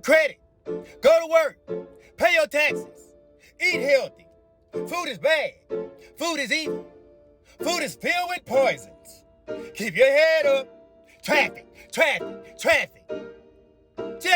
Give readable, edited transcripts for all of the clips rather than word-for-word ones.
good credit. Go to work. Pay your taxes. Eat healthy. Food is bad. Food is evil. Food is filled with poisons. Keep your head up. Traffic. Check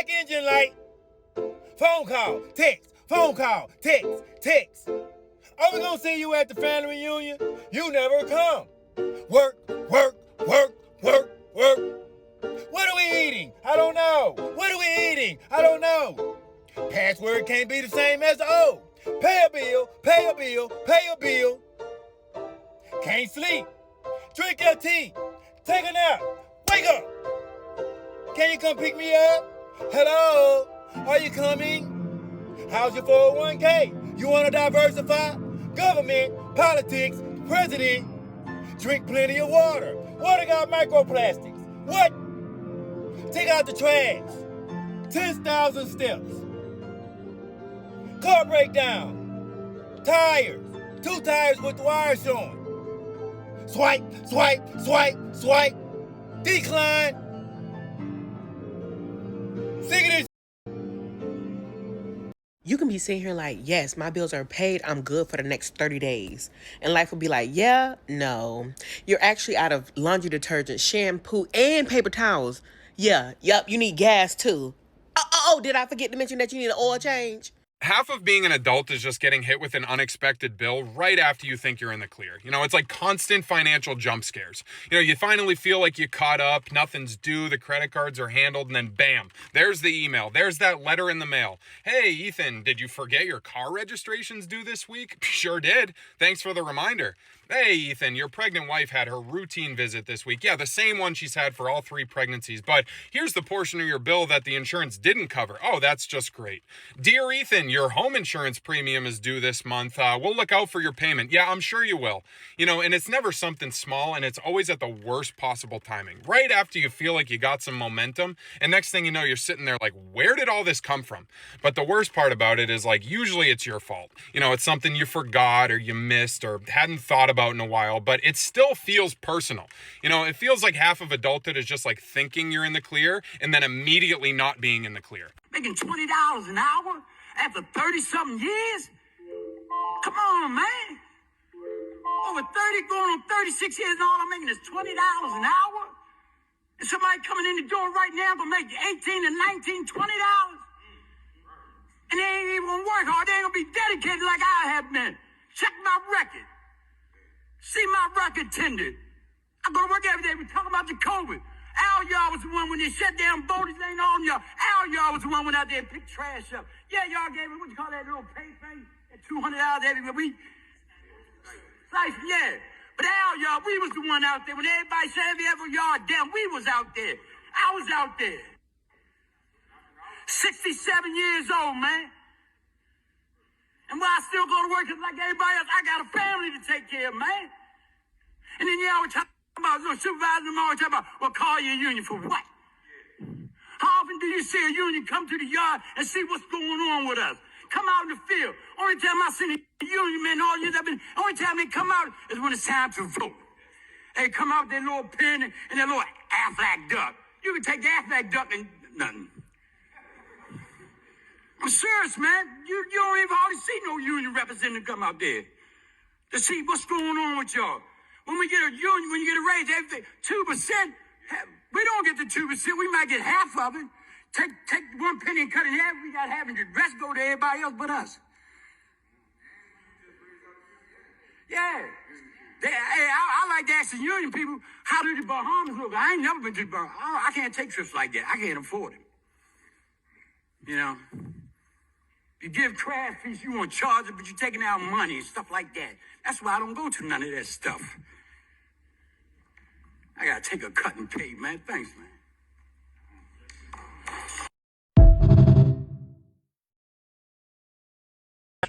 engine light. Phone call, text. Phone call, text. Are we gonna see you at the family reunion? You never come. Work. What are we eating? I don't know. What are we eating? I don't know. Password can't be the same as the old. Pay a bill. Can't sleep. Drink your tea. Take a nap. Wake up. Can you come pick me up? Hello? Are you coming? How's your 401k? You want to diversify? Government, politics, president. Drink plenty of water. Water got microplastics. What? Take out the trash. 10,000 steps. Car breakdown. Tires. 2 tires with the wire showing. Swipe. Decline. Sick of this. You can be sitting here like, yes, my bills are paid. I'm good for the next 30 days. And life will be like, yeah, no. You're actually out of laundry detergent, shampoo, and paper towels. Yeah, yep, you need gas too. Oh, did I forget to mention that you need an oil change? Half of being an adult is just getting hit with an unexpected bill right after you think you're in the clear. It's like constant financial jump scares. You finally feel like you caught up, nothing's due, the credit cards are handled, and then bam, there's the email. There's that letter in the mail. Hey, Ethan, did you forget your car registration's due this week? Sure did. Thanks for the reminder. Hey, Ethan, your pregnant wife had her routine visit this week. Yeah, the same one she's had for all 3 pregnancies. But here's the portion of your bill that the insurance didn't cover. Oh, that's just great. Dear Ethan, your home insurance premium is due this month. We'll look out for your payment. Yeah, I'm sure you will. And it's never something small, and it's always at the worst possible timing. Right after you feel like you got some momentum, and next thing you know, you're sitting there like, where did all this come from? But the worst part about it is, like, usually it's your fault. It's something you forgot or you missed or hadn't thought about in a while, but it still feels personal. It feels like half of adulthood is just like thinking you're in the clear and then immediately not being in the clear. Making $20 an hour after 30-something years? Come on, man. Over 30, going on 36 years, and all I'm making is $20 an hour? And somebody coming in the door right now gonna make 18 to 19, $20? And they ain't even gonna work hard. They ain't gonna be dedicated like I have been. Check my record. See my record tender. I go to work every day. We talk about the COVID. Al y'all was the one when they shut down borders. Ain't all y'all. Al y'all was the one went out there and picked trash up. Yeah, y'all gave me, what you call that little pay thing? That $200 every week. Slice, yeah. But Al y'all, we was the one out there. When everybody said every yard down, we was out there. I was out there. 67 years old, man. And why I still go to work is like everybody else. I got a family to take care of, man. And then you always talk about, supervising them always talk about, well, call your union for what? How often do you see a union come to the yard and see what's going on with us? Come out in the field. Only time I seen a union man all years I've been, only time they come out is when it's time to vote. They come out with their little pen and their little Aflac duck. You can take the Aflac duck and nothing. I'm serious, man. You don't even hardly see no union representative come out there to see what's going on with y'all. When we get a union, when you get a raise, everything 2%. We don't get the 2%. We might get half of it. Take 1 penny and cut it in half. We got half, and the rest go to everybody else but us. Yeah. I like to ask the union people, how do the Bahamas look? I ain't never been to the Bahamas. I can't take trips like that. I can't afford it. You give trash fees, you want to charge it, but you're taking out money and stuff like that. That's why I don't go to none of that stuff. I got to take a cut and pay, man. Thanks, man.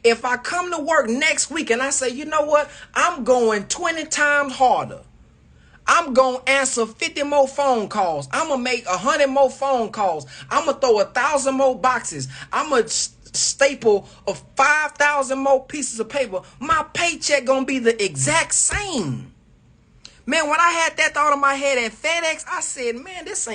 If I come to work next week and I say, you know what, I'm going 20 times harder. I'm going to answer 50 more phone calls. I'm going to make 100 more phone calls. I'm going to throw 1,000 more boxes. I'm going to staple of 5,000 more pieces of paper. My paycheck going to be the exact same. Man, when I had that thought in my head at FedEx, I said, man, this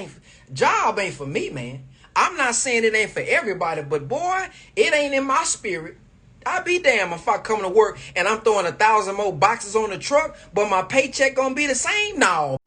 job ain't for me, man. I'm not saying it ain't for everybody, but boy, it ain't in my spirit. I be damn if I come to work and I'm throwing 1,000 more boxes on the truck, but my paycheck gonna be the same? No.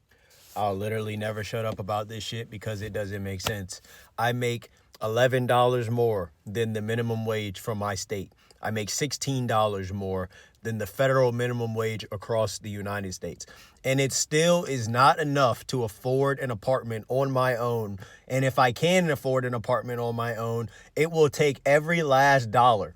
I'll literally never shut up about this shit because it doesn't make sense. I make $11 more than the minimum wage from my state. I make $16 more than the federal minimum wage across the United States. And it still is not enough to afford an apartment on my own. And if I can afford an apartment on my own, it will take every last dollar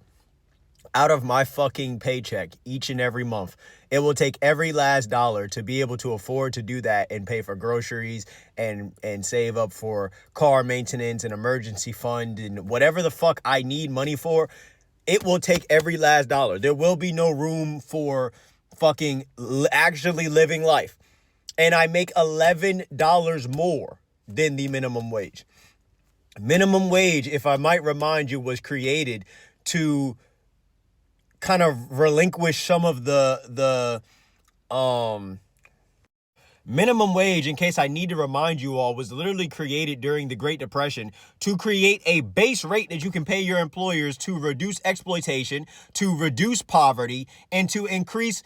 out of my fucking paycheck each and every month. It will take every last dollar to be able to afford to do that and pay for groceries and save up for car maintenance and emergency fund and whatever the fuck I need money for. It will take every last dollar. There will be no room for fucking actually living life. And I make $11 more than the minimum wage. Minimum wage, if I might remind you, was created to kind of relinquish some of the minimum wage, in case I need to remind you all, was literally created during the Great Depression to create a base rate that you can pay your employers to reduce exploitation, to reduce poverty, and to increase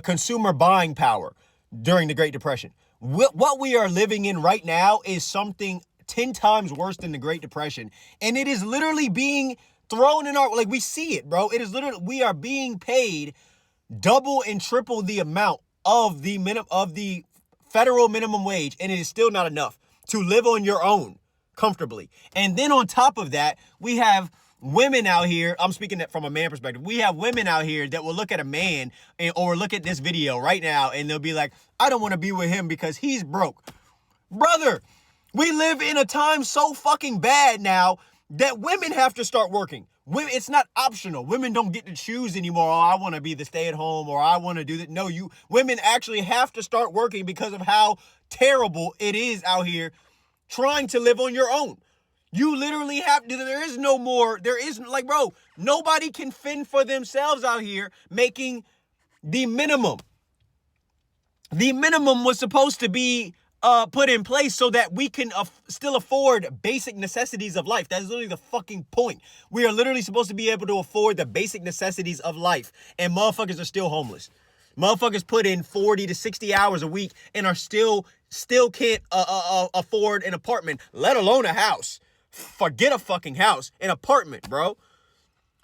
consumer buying power during the Great Depression. What we are living in right now is something 10 times worse than the Great Depression, and it is literally being thrown in our, like, we see it, bro. It is literally, we are being paid double and triple the amount of the federal minimum wage, and it is still not enough to live on your own comfortably. And then on top of that, we have women out here, I'm speaking that from a man perspective, we have women out here that will look at a man or look at this video right now and they'll be like, I don't want to be with him because he's broke. Brother, we live in a time so fucking bad now that women have to start working. It's not optional. Women don't get to choose anymore. Oh, I want to be the stay-at-home, or I want to do that. No, women actually have to start working because of how terrible it is out here trying to live on your own. You literally have to, there is no more, like, bro, nobody can fend for themselves out here making the minimum. The minimum was supposed to be put in place so that we can still afford basic necessities of life. That is literally the fucking point. We are literally supposed to be able to afford the basic necessities of life, and motherfuckers are still homeless. Motherfuckers put in 40 to 60 hours a week and are still can't afford an apartment, let alone a house. Forget a fucking house, an apartment, bro.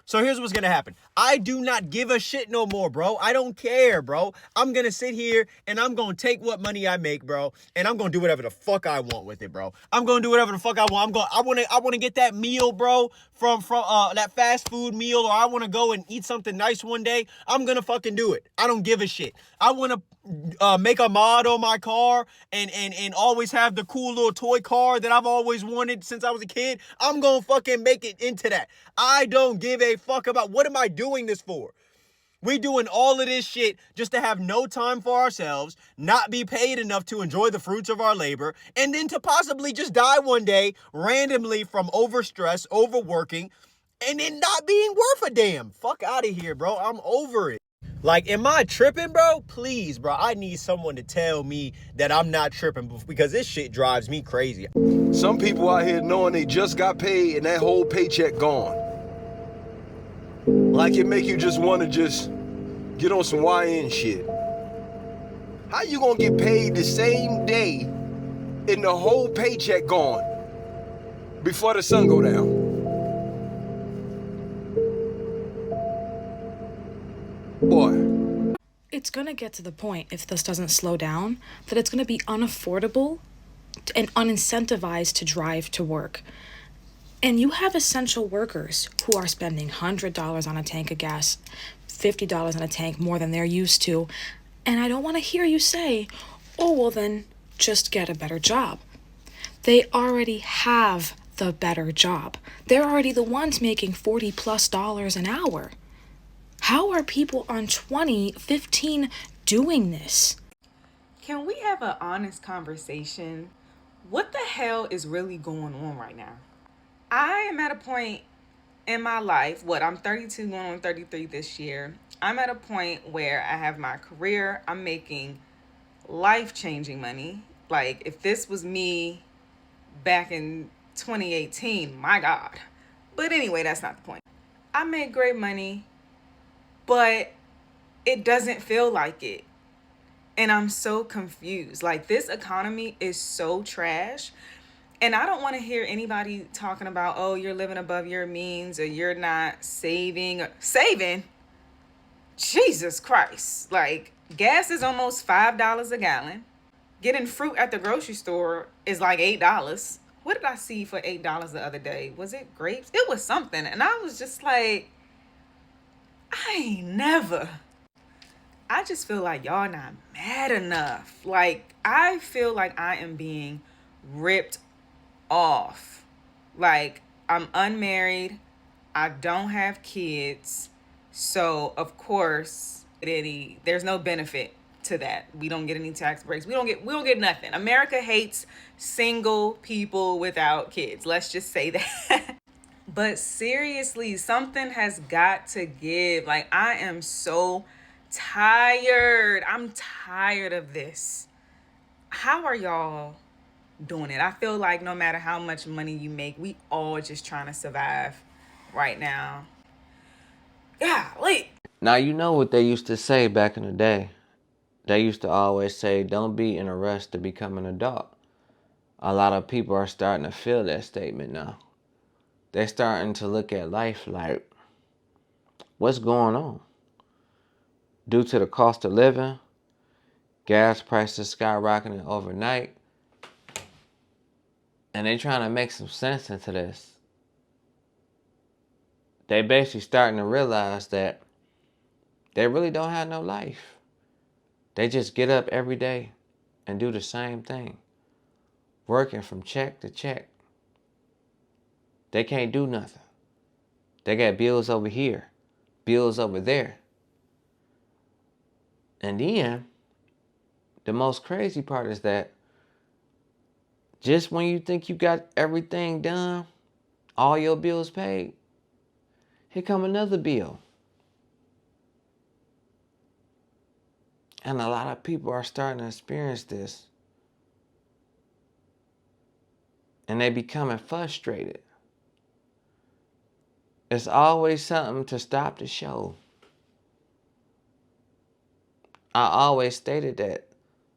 So here's what's gonna happen. I do not give a shit no more, bro. I don't care, bro. I'm gonna sit here and I'm gonna take what money I make, bro, and I'm gonna do whatever the fuck I want with it, bro. I'm gonna do whatever the fuck I want. I wanna get that meal, bro, from that fast food meal, or I wanna go and eat something nice one day. I'm gonna fucking do it. I don't give a shit. I wanna make a mod on my car and always have the cool little toy car that I've always wanted since I was a kid. I'm gonna fucking make it into that. I don't give a fuck about, what am I doing this for? We doing all of this shit just to have no time for ourselves, not be paid enough to enjoy the fruits of our labor, and then to possibly just die one day randomly from overstress, overworking, and then not being worth a damn. Fuck out of here, bro. I'm over it. Like, am I tripping, bro? Please, bro. I need someone to tell me that I'm not tripping because this shit drives me crazy. Some people out here knowing they just got paid and that whole paycheck gone. Like, it make you just want to just get on some YN shit. How you gonna get paid the same day and the whole paycheck gone before the sun go down? Boy. It's going to get to the point, if this doesn't slow down, that it's going to be unaffordable and unincentivized to drive to work. And you have essential workers who are spending $100 on a tank of gas, $50 on a tank, more than they're used to. And I don't want to hear you say, oh, well then just get a better job. They already have the better job. They're already the ones making $40+ an hour. How are people on 2015 doing this? Can we have an honest conversation? What the hell is really going on right now? I am at a point in my life, I'm 32 going on 33 this year. I'm at a point where I have my career. I'm making life-changing money. Like, if this was me back in 2018. My God. But anyway, that's not the point. I make great money, but it doesn't feel like it. And I'm so confused. Like, this economy is so trash. And I don't want to hear anybody talking about, oh, you're living above your means or you're not saving. Saving? Jesus Christ. Like, gas is almost $5 a gallon. Getting fruit at the grocery store is like $8. What did I see for $8 the other day? Was it grapes? It was something. And I was just like, I ain't never. I just feel like y'all not mad enough. Like, I feel like I am being ripped off. Like, I'm unmarried. I don't have kids. So, of course, there's no benefit to that. We don't get any tax breaks. We don't get nothing. America hates single people without kids. Let's just say that. But seriously, something has got to give. Like, I am so tired. I'm tired of this. How are y'all doing it? I feel like no matter how much money you make, we all just trying to survive right now. Golly. Now, you know what they used to say back in the day. They used to always say, don't be in a rush to become an adult. A lot of people are starting to feel that statement now. They're starting to look at life like, what's going on? Due to the cost of living, gas prices skyrocketing overnight, and they're trying to make some sense into this. They basically starting to realize that they really don't have no life. They just get up every day and do the same thing, working from check to check. They can't do nothing. They got bills over here, bills over there. And then, the most crazy part is that just when you think you got everything done, all your bills paid, here come another bill. And a lot of people are starting to experience this. And they becoming frustrated. It's always something to stop the show. I always stated that.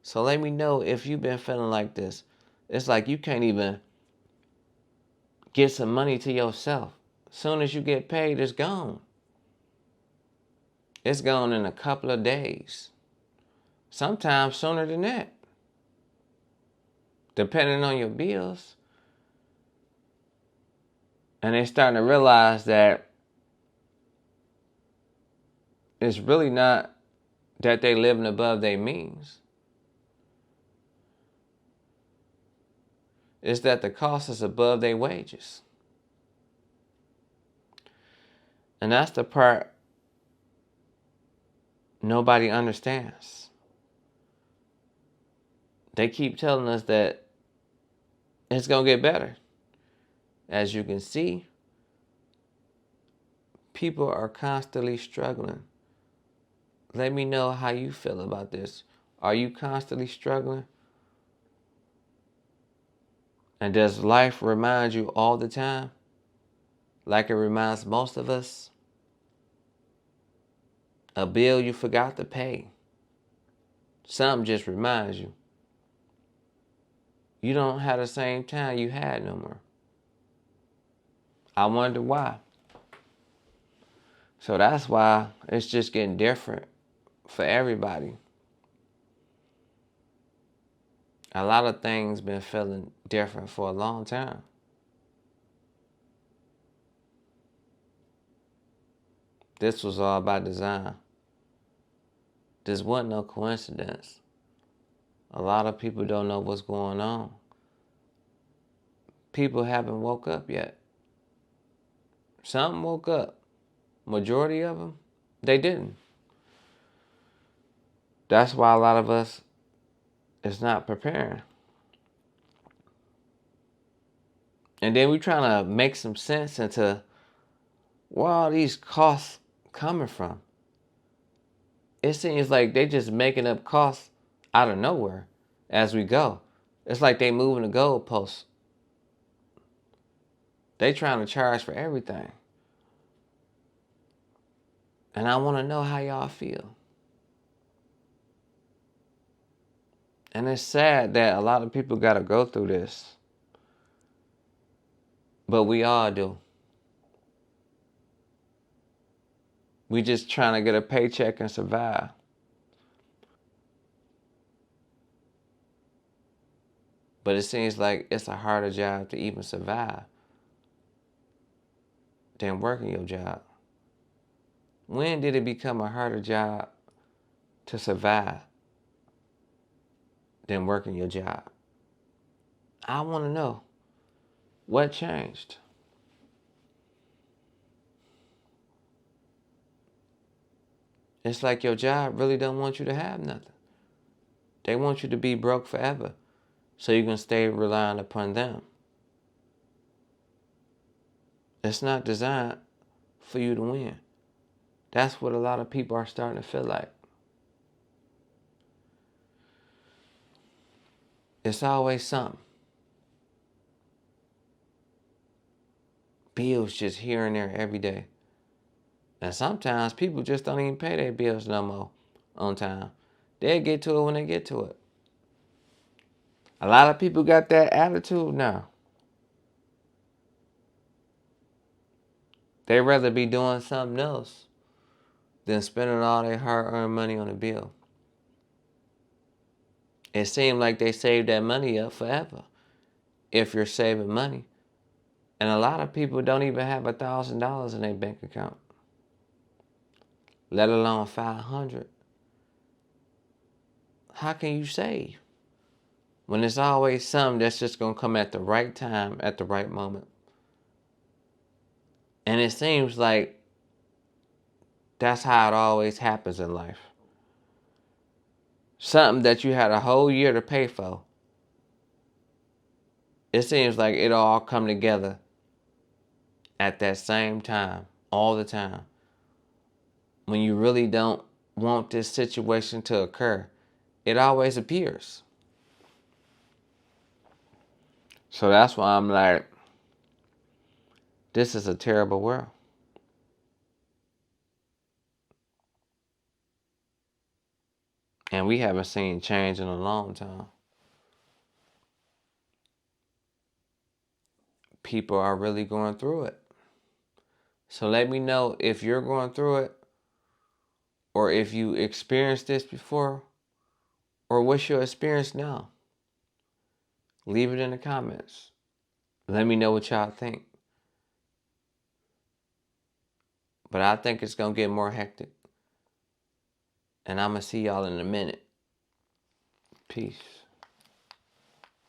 So let me know if you've been feeling like this. It's like you can't even get some money to yourself. As soon as you get paid, it's gone. It's gone in a couple of days. Sometimes sooner than that. Depending on your bills. And they're starting to realize that it's really not that they living above their means. It's that the cost is above their wages. And that's the part nobody understands. They keep telling us that it's going to get better. As you can see, people are constantly struggling. Let me know how you feel about this. Are you constantly struggling? And does life remind you all the time? Like it reminds most of us? A bill you forgot to pay. Something just reminds you. You don't have the same time you had no more. I wonder why. So that's why it's just getting different for everybody. A lot of things been feeling different for a long time. This was all by design. This wasn't no coincidence. A lot of people don't know what's going on. People haven't woke up yet. Some woke up. Majority of them, they didn't. That's why a lot of us is not preparing. And then we trying to make some sense into where all these costs coming from. It seems like they just making up costs out of nowhere as we go. It's like they moving the goalposts. They trying to charge for everything. And I want to know how y'all feel. And it's sad that a lot of people got to go through this. But we all do. We just trying to get a paycheck and survive. But it seems like it's a harder job to even survive than working your job. When did it become a harder job to survive than working your job? I want to know what changed. It's like your job really don't want you to have nothing. They want you to be broke forever so you can stay relying upon them. It's not designed for you to win. That's what a lot of people are starting to feel like. It's always something. Bills just here and there every day. And sometimes people just don't even pay their bills no more on time. They'll get to it when they get to it. A lot of people got that attitude now. They'd rather be doing something else than spending all their hard-earned money on a bill. It seemed like they saved that money up forever if you're saving money. And a lot of people don't even have $1,000 in their bank account, let alone 500. How can you save when it's always something that's just going to come at the right time, at the right moment? And it seems like that's how it always happens in life. Something that you had a whole year to pay for, it seems like it all come together at that same time, all the time. When you really don't want this situation to occur, it always appears. So that's why I'm like, this is a terrible world. And we haven't seen change in a long time. People are really going through it. So let me know if you're going through it, or if you experienced this before, or what's your experience now. Leave it in the comments. Let me know what y'all think. But I think it's going to get more hectic. And I'm going to see y'all in a minute. Peace.